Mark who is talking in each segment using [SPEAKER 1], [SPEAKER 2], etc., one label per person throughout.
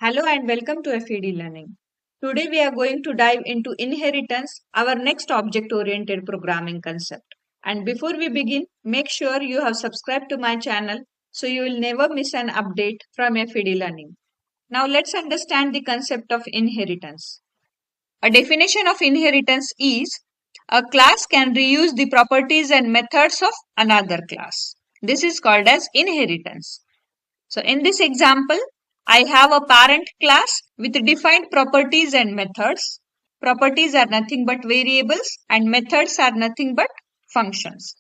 [SPEAKER 1] Hello and welcome to FED Learning. Today we are going to dive into inheritance, our next object-oriented programming concept. And before we begin, make sure you have subscribed to my channel so you will never miss an update from FED Learning. Now let's understand the concept of inheritance. A definition of inheritance is a class can reuse the properties and methods of another class. This is called as inheritance. So in this example, I have a parent class with defined properties and methods. Properties are nothing but variables and methods are nothing but functions.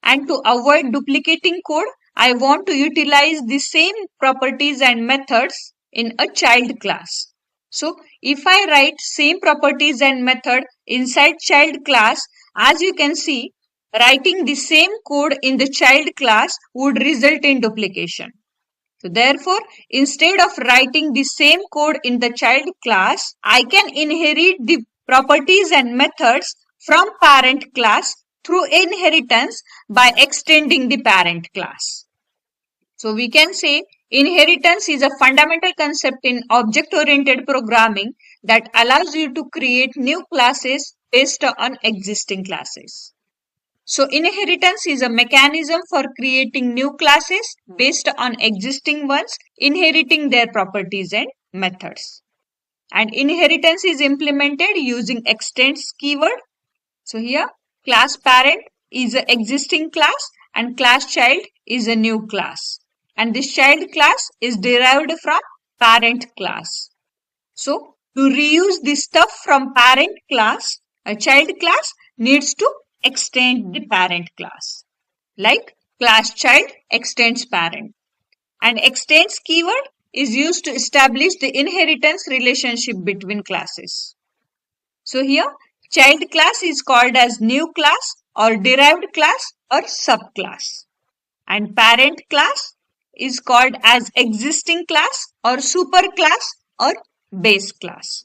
[SPEAKER 1] And to avoid duplicating code, I want to utilize the same properties and methods in a child class. So if I write same properties and method inside child class, as you can see, writing the same code in the child class would result in duplication. So therefore, instead of writing the same code in the child class, I can inherit the properties and methods from parent class through inheritance by extending the parent class. So we can say inheritance is a fundamental concept in object-oriented programming that allows you to create new classes based on existing classes. So inheritance is a mechanism for creating new classes based on existing ones, inheriting their properties and methods. And inheritance is implemented using extends keyword. So here class parent is an existing class and class child is a new class. And this child class is derived from parent class. So to reuse the stuff from parent class, a child class needs to extend the parent class, like class child extends parent. And extends keyword is used to establish the inheritance relationship between classes. So here child class is called as new class or derived class or subclass. And parent class is called as existing class or superclass or base class.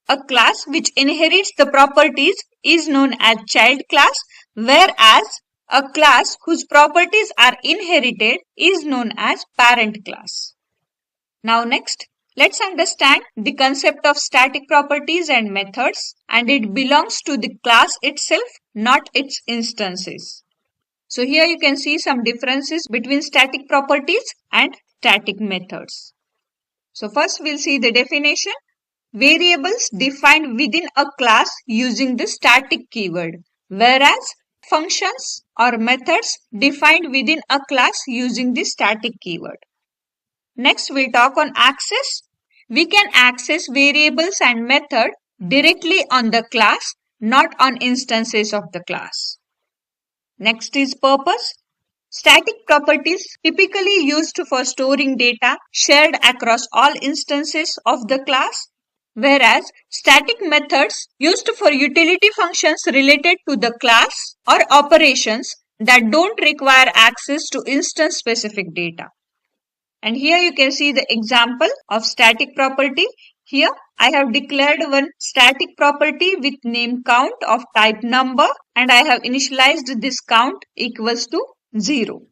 [SPEAKER 1] A class which inherits the properties is known as child class, whereas a class whose properties are inherited is known as parent class. Now next, let's understand the concept of static properties and methods, and it belongs to the class itself, not its instances. So here you can see some differences between static properties and static methods. So first we'll see the definition. Variables defined within a class using the static keyword, whereas functions or methods defined within a class using the static keyword. Next, we'll talk on access. We can access variables and method directly on the class, not on instances of the class. Next is purpose. Static properties typically used for storing data shared across all instances of the class, whereas static methods used for utility functions related to the class or operations that don't require access to instance specific data. And here you can see the example of static property. Here I have declared one static property with name count of type number, and I have initialized this count equals to 0.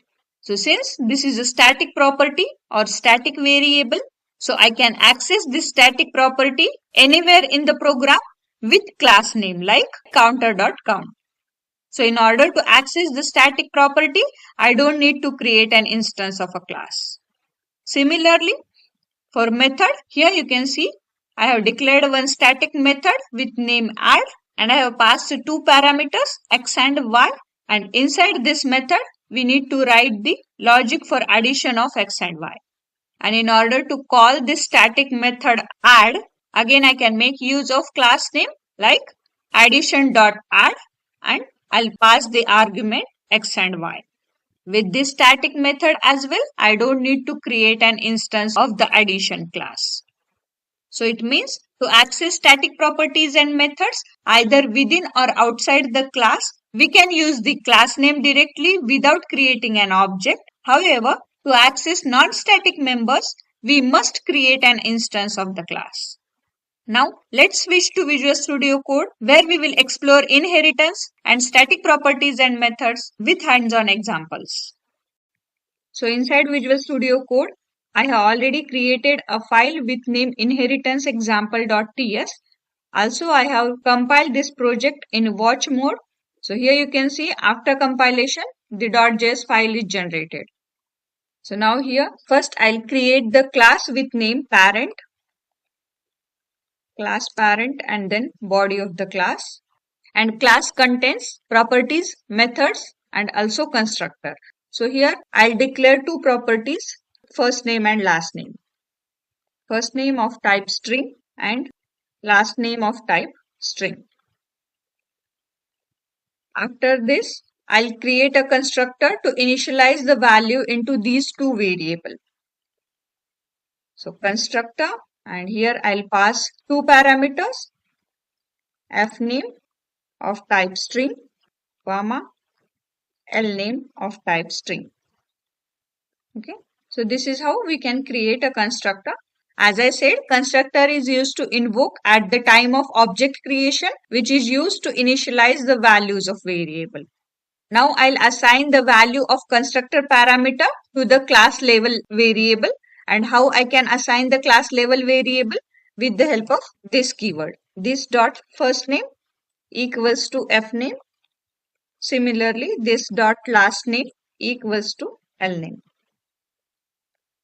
[SPEAKER 1] So since this is a static property or static variable, so I can access this static property anywhere in the program with class name like counter.count. So in order to access the static property, I don't need to create an instance of a class. Similarly, for method, here you can see I have declared one static method with name add, and I have passed two parameters x and y, and inside this method we need to write the logic for addition of x and y. And in order to call this static method add, again I can make use of class name like addition.add, and I'll pass the argument x and y. With this static method as well, I don't need to create an instance of the addition class. So it means to access static properties and methods either within or outside the class, we can use the class name directly without creating an object. However, to access non-static members, we must create an instance of the class. Now, let's switch to Visual Studio Code where we will explore inheritance and static properties and methods with hands-on examples. So inside Visual Studio Code, I have already created a file with name inheritanceexample.ts. Also, I have compiled this project in watch mode. So here you can see after compilation, the .js file is generated. So now here, first I'll create the class with name parent, class parent, and then body of the class. And class contains properties, methods, and also constructor. So here I'll declare two properties, first name and last name. First name of type string and last name of type string. After this, I'll create a constructor to initialize the value into these two variables. So constructor, and here I'll pass two parameters, fname of type string, comma, lname of type string. Okay, so this is how we can create a constructor. As I said, constructor is used to invoke at the time of object creation, which is used to initialize the values of variable. Now I'll assign the value of constructor parameter to the class level variable. And how I can assign the class level variable? With the help of this keyword. This dot first name equals to fname. Similarly, this dot last name equals to lname.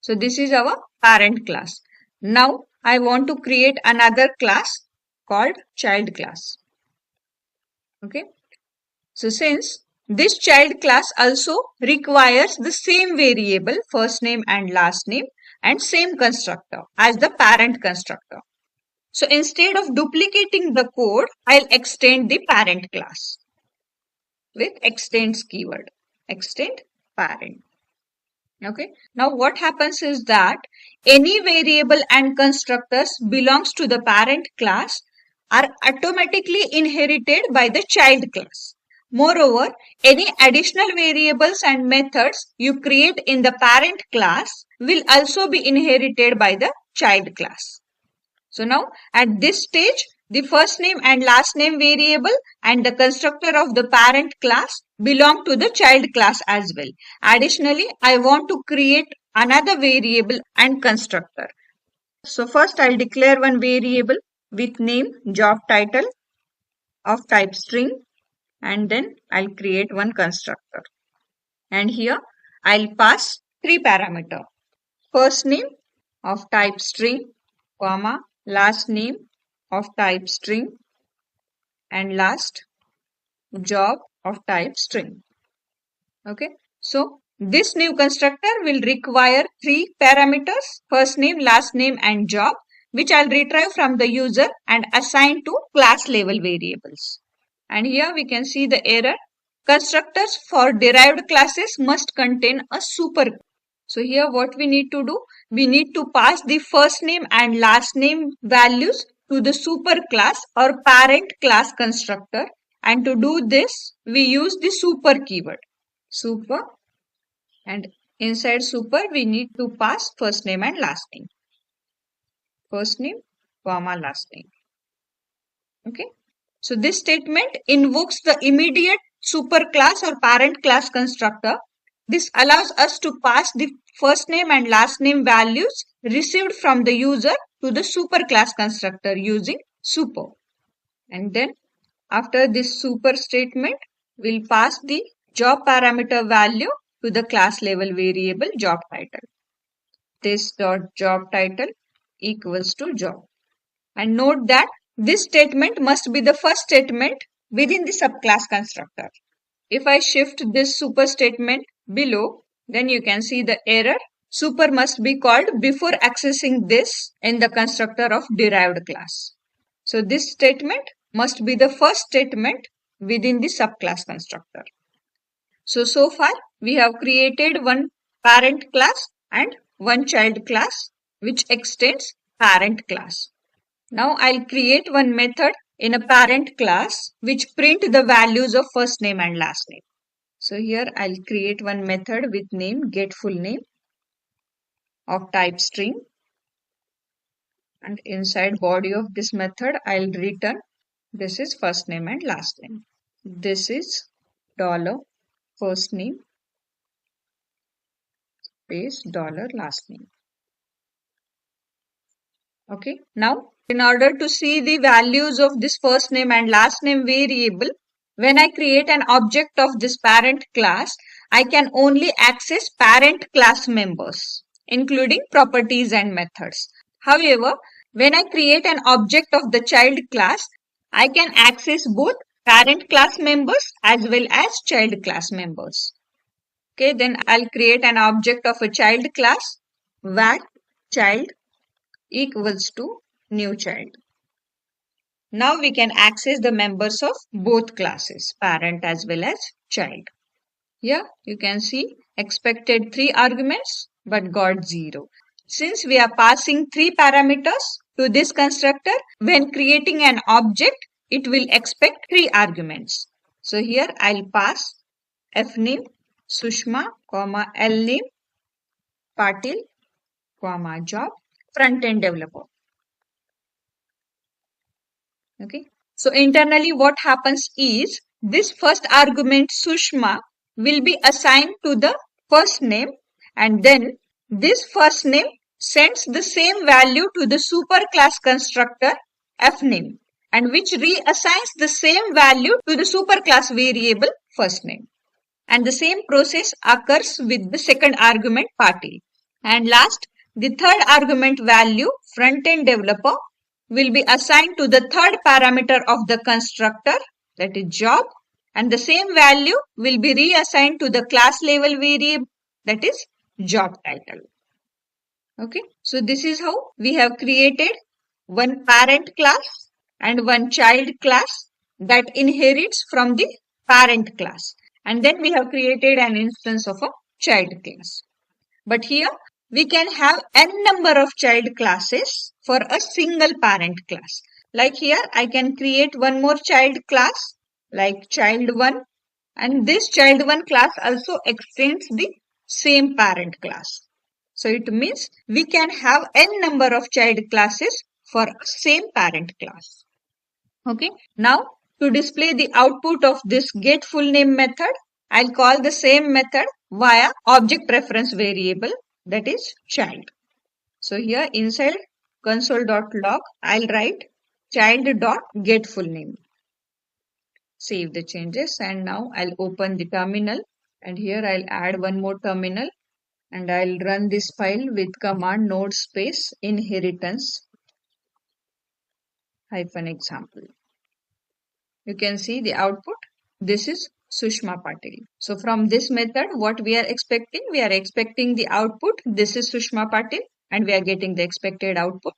[SPEAKER 1] So this is our parent class. Now I want to create another class called child class. Okay. So since this child class also requires the same variable first name and last name and same constructor as the parent constructor. So instead of duplicating the code, I'll extend the parent class with extends keyword. Extend parent. Okay. Now what happens is that any variable and constructors belongs to the parent class are automatically inherited by the child class. Moreover, any additional variables and methods you create in the parent class will also be inherited by the child class. So now at this stage, the first name and last name variable and the constructor of the parent class belong to the child class as well. Additionally, I want to create another variable and constructor. So first I'll declare one variable with name job title of type string, and then I'll create one constructor. And here I'll pass three parameters. First name of type string, comma, last name of type string, and last job of type string. Okay, so this new constructor will require three parameters, first name, last name, and job, which I'll retrieve from the user and assign to class level variables. And here we can see the error. Constructors for derived classes must contain a super. So here what we need to do, we need to pass the first name and last name values to the super class or parent class constructor, and to do this we use the super keyword, super, and inside super we need to pass first name and last name, first name, comma, last name. Okay, so this statement invokes the immediate super class or parent class constructor. This allows us to pass the first name and last name values received from the user to the super class constructor using super. And then after this super statement, we'll pass the job parameter value to the class level variable job title. This dot job title equals to job. And note that this statement must be the first statement within the subclass constructor. If I shift this super statement below, then you can see the error. Super must be called before accessing this in the constructor of derived class. So this statement must be the first statement within the subclass constructor. So far we have created one parent class and one child class which extends parent class. Now I'll create one method in a parent class which print the values of first name and last name. So here I'll create one method with name getFullName of type string, and inside body of this method I'll return this is first name and last name. This is dollar first name space dollar last name. Okay, now in order to see the values of this first name and last name variable, when I create an object of this parent class, I can only access parent class members, including properties and methods. However, when I create an object of the child class, I can access both parent class members as well as child class members. Okay, then I'll create an object of a child class, var child equals to new child. Now we can access the members of both classes, parent as well as child. Here you can see expected 3 arguments but got 0. Since we are passing 3 parameters to this constructor, when creating an object, it will expect 3 arguments. So here I'll pass fname, Sushma, lname, Patil, job, front-end developer. Okay. So internally what happens is this first argument Sushma will be assigned to the first name, and then this first name sends the same value to the superclass constructor fname, and which reassigns the same value to the superclass variable first name. And the same process occurs with the second argument Patil. And last, the third argument value front-end developer will be assigned to the third parameter of the constructor, that is job, and the same value will be reassigned to the class level variable, that is job title. Okay, so this is how we have created one parent class and one child class that inherits from the parent class. And then we have created an instance of a child class. But here we can have n number of child classes for a single parent class. Like here I can create one more child class like child1, and this child1 class also extends the same parent class. So it means we can have n number of child classes for a same parent class. Okay, now to display the output of this getFullName method, I'll call the same method via object reference variable, that is child. So here inside console.log, I'll write child.getFullName. Save the changes, and now I'll open the terminal, and here I'll add one more terminal, and I'll run this file with command node space inheritance -example. You can see the output. This is Sushma Patil. So from this method, what we are expecting? We are expecting the output. This is Sushma Patil, and we are getting the expected output.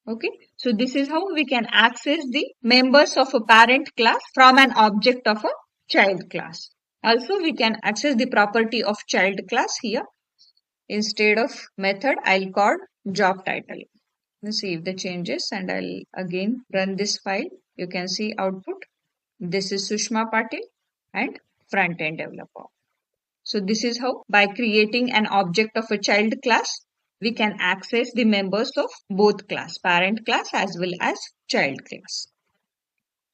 [SPEAKER 1] Okay. So this is how we can access the members of a parent class from an object of a child class. Also, we can access the property of child class here. Instead of method, I'll call job title. Save the changes, and I'll again run this file. You can see output. This is Sushma Patil and front-end developer. So this is how, by creating an object of a child class, we can access the members of both class, parent class as well as child class.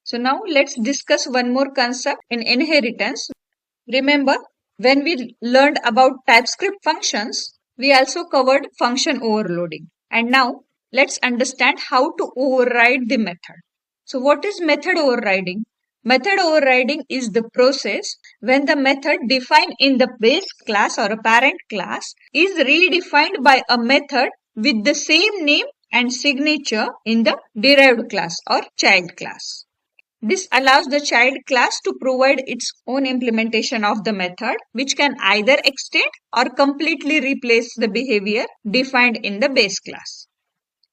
[SPEAKER 1] So now let's discuss one more concept in inheritance. Remember, when we learned about TypeScript functions, we also covered function overloading. And now let's understand how to override the method. So what is method overriding? Method overriding is the process when the method defined in the base class or a parent class is redefined by a method with the same name and signature in the derived class or child class. This allows the child class to provide its own implementation of the method, which can either extend or completely replace the behavior defined in the base class.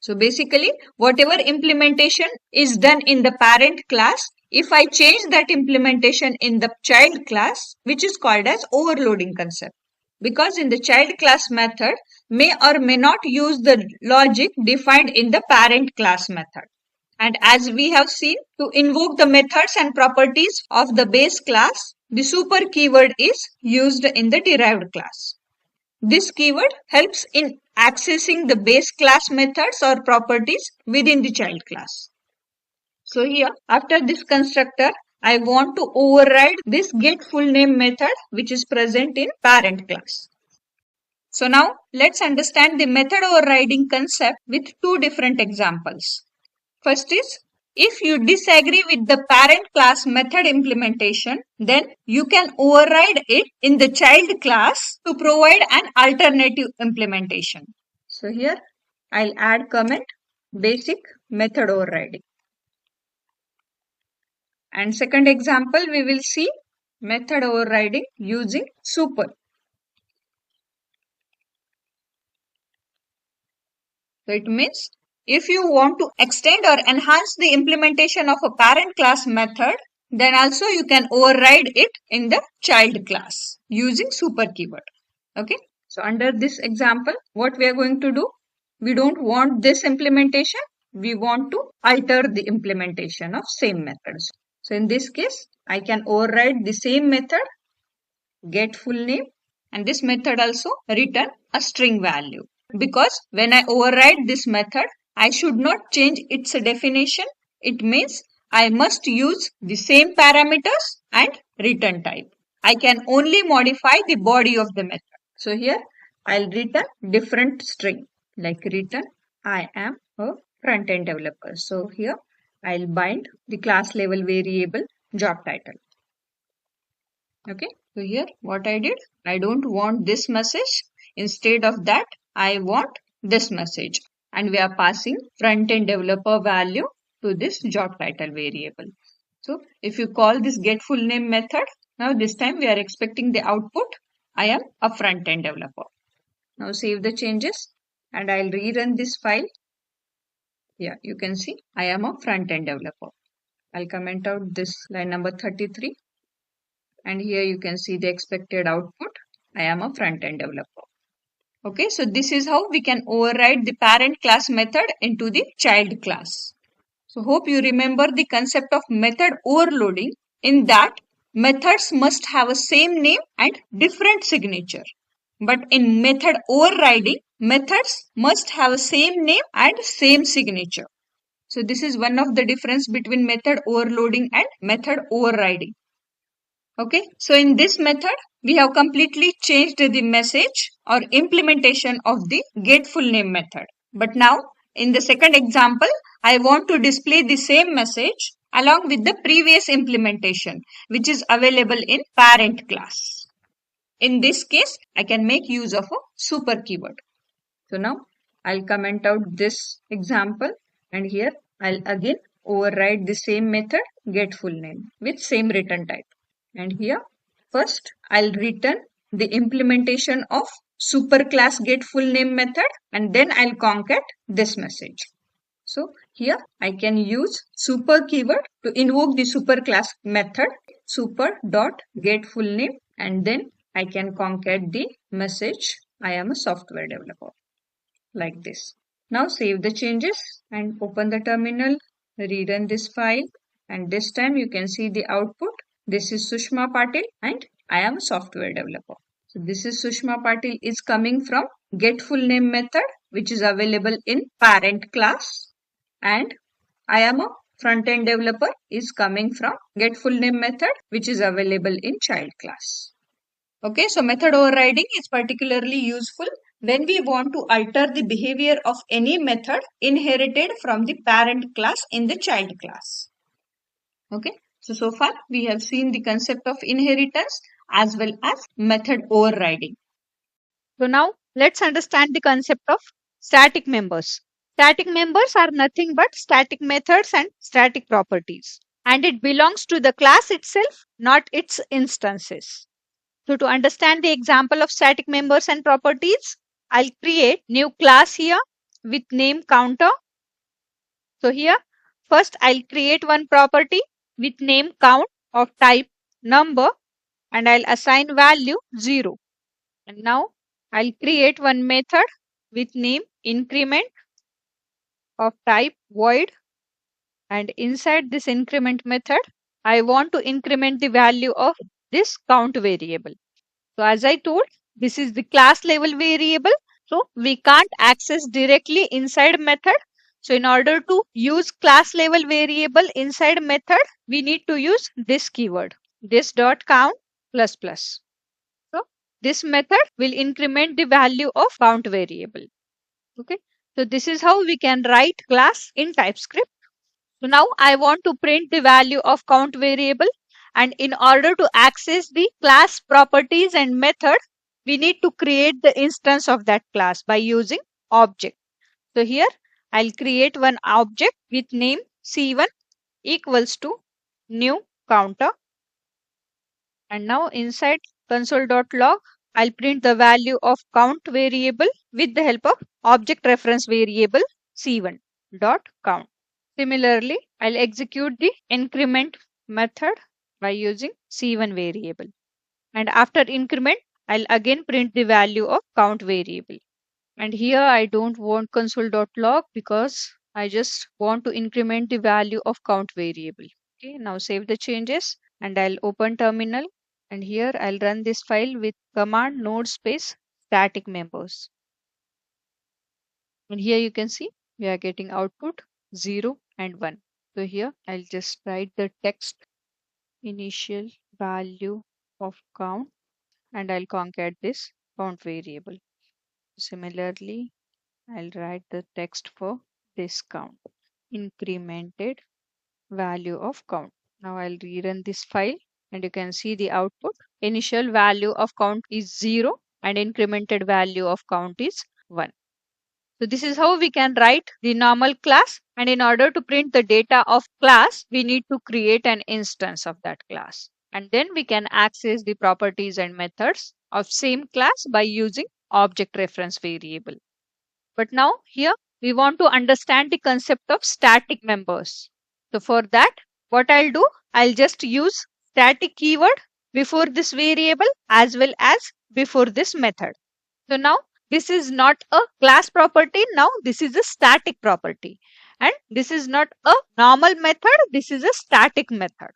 [SPEAKER 1] So basically, whatever implementation is done in the parent class, if I change that implementation in the child class, which is called as overloading concept, because in the child class method may or may not use the logic defined in the parent class method. And as we have seen, to invoke the methods and properties of the base class, the super keyword is used in the derived class. This keyword helps in accessing the base class methods or properties within the child class. So here, after this constructor, I want to override this getFullName method which is present in parent class. So now let's understand the method overriding concept with two different examples. First is, if you disagree with the parent class method implementation, then you can override it in the child class to provide an alternative implementation. So here I'll add comment basic method overriding. And second example, we will see method overriding using super. So it means if you want to extend or enhance the implementation of a parent class method, then also you can override it in the child class using super keyword. Okay. So under this example, what we are going to do, we don't want this implementation. We want to alter the implementation of same methods. So in this case, I can override the same method, get full name, and this method also return a string value. Because when I override this method, I should not change its definition. It means I must use the same parameters and return type. I can only modify the body of the method. So here I'll return different string like return I am a front-end developer. So here I'll bind the class level variable job title. Okay, so here what I did, I don't want this message. Instead of that, I want this message. And we are passing front-end developer value to this job title variable. So if you call this get full name method, now this time we are expecting the output, I am a front-end developer. Now save the changes and I'll rerun this file. Yeah, you can see I am a front-end developer. I'll comment out this line number 33. And here you can see the expected output. I am a front-end developer. Okay, so this is how we can override the parent class method into the child class. So hope you remember the concept of method overloading. In that, methods must have a same name and different signature. But in method overriding, methods must have a same name and same signature. So this is one of the difference between method overloading and method overriding. Okay, so in this method, we have completely changed the message or implementation of the get full name method. But now, in the second example, I want to display the same message along with the previous implementation, which is available in parent class. In this case, I can make use of a super keyword. So now, I'll comment out this example and here I'll again override the same method get full name with same return type. And here first I'll return the implementation of superclass get full name method and then I'll concat this message. So here I can use super keyword to invoke the superclass method super dot get full name and then I can concat the message I am a software developer like this. Now save the changes and open the terminal, rerun this file and this time you can see the output. This is Sushma Patil and I am a software developer. So this is Sushma Patil is coming from get full name method which is available in parent class and I am a front end developer is coming from get full name method which is available in child class. Okay, so method overriding is particularly useful when we want to alter the behavior of any method inherited from the parent class in the child class. Okay. So far we have seen the concept of inheritance as well as method overriding.
[SPEAKER 2] So now let's understand the concept of static members. Static members are nothing but static methods and static properties. And it belongs to the class itself, not its instances. So to understand the example of static members and properties, I'll create new class here with name counter. So here, first I'll create one property with name count of type number and I'll assign value 0. And now I'll create one method with name increment of type void and inside this increment method, I want to increment the value of this count variable. So as I told, this is the class level variable. So we can't access directly inside method. So in order to use class level variable inside method, we need to use this keyword, this dot count plus plus. So this method will increment the value of count variable. Okay, so this is how we can write class in TypeScript. So now I want to print the value of count variable, and in order to access the class properties and method, we need to create the instance of that class by using object. So here I'll create one object with name C1 equals to new counter, and now inside console.log I'll print the value of count variable with the help of object reference variable C1 dot count. Similarly, I'll execute the increment method by using C1 variable. And after increment, I'll again print the value of count variable. And here I don't want console.log because I just want to increment the value of count variable. Okay, now save the changes and I'll open terminal. And here I'll run this file with command node space static members. And here you can see we are getting output 0 and 1. So here I'll just write the text initial value of count and I'll concat this count variable. Similarly, I'll write the text for this count incremented value of count. Now I'll rerun this file and you can see the output. Initial value of count is 0 and incremented value of count is 1. So this is how we can write the normal class, and in order to print the data of class, we need to create an instance of that class. And then we can access the properties and methods of same class by using object reference variable. But now here we want to understand the concept of static members. So for that, what I'll do, I'll just use static keyword before this variable as well as before this method. So now this is not a class property. Now this is a static property. And this is not a normal method. This is a static method.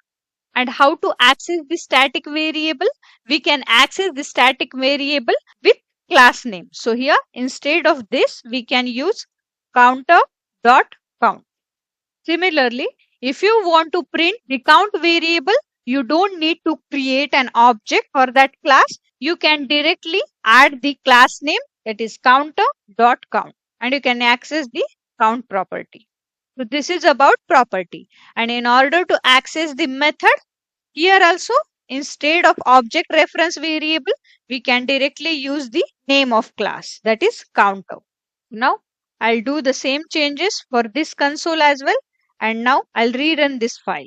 [SPEAKER 2] And how to access the static variable? We can access the static variable with class name. So here instead of this, we can use counter.count. Similarly, if you want to print the count variable, you don't need to create an object for that class. You can directly add the class name, that is counter.count, and you can access the count property. So this is about property. And in order to access the method, here also instead of object reference variable, we can directly use the name of class, that is counter. Now I'll do the same changes for this console as well. And now I'll rerun this file.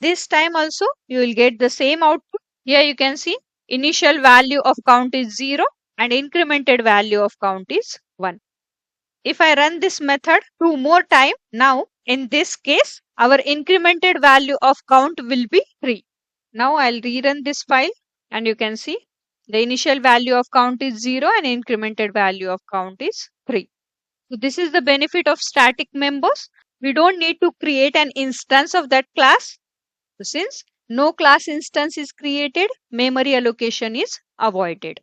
[SPEAKER 2] This time also you will get the same output. Here you can see initial value of count is 0 and incremented value of count is 1. If I run this method 2 more time, now in this case our incremented value of count will be 3. Now I'll rerun this file and you can see the initial value of count is 0 and incremented value of count is 3. So this is the benefit of static members. We don't need to create an instance of that class. So since no class instance is created, memory allocation is avoided.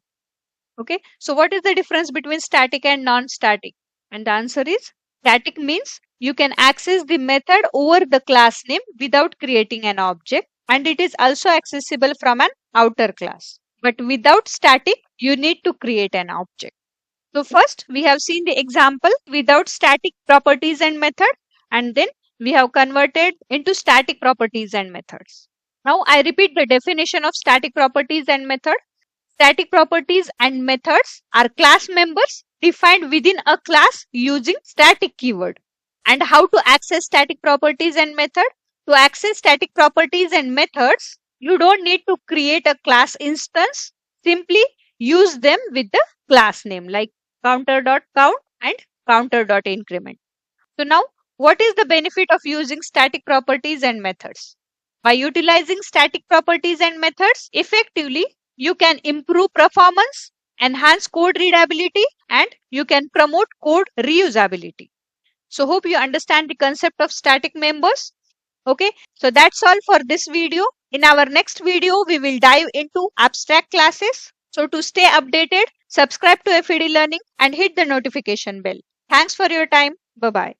[SPEAKER 2] Okay, so what is the difference between static and non-static? And the answer is static means you can access the method over the class name without creating an object, and it is also accessible from an outer class. But without static, you need to create an object. So first we have seen the example without static properties and method, and then we have converted into static properties and methods. Now I repeat the definition of static properties and method. Static properties and methods are class members defined within a class using static keyword. And how to access static properties and method? To access static properties and methods, you don't need to create a class instance. Simply use them with the class name like counter.count and counter.increment. So now what is the benefit of using static properties and methods? By utilizing static properties and methods effectively, you can improve performance, enhance code readability, and you can promote code reusability. So hope you understand the concept of static members. Okay, so that's all for this video. In our next video, we will dive into abstract classes. So to stay updated, subscribe to FED Learning and hit the notification bell. Thanks for your time. Bye-bye.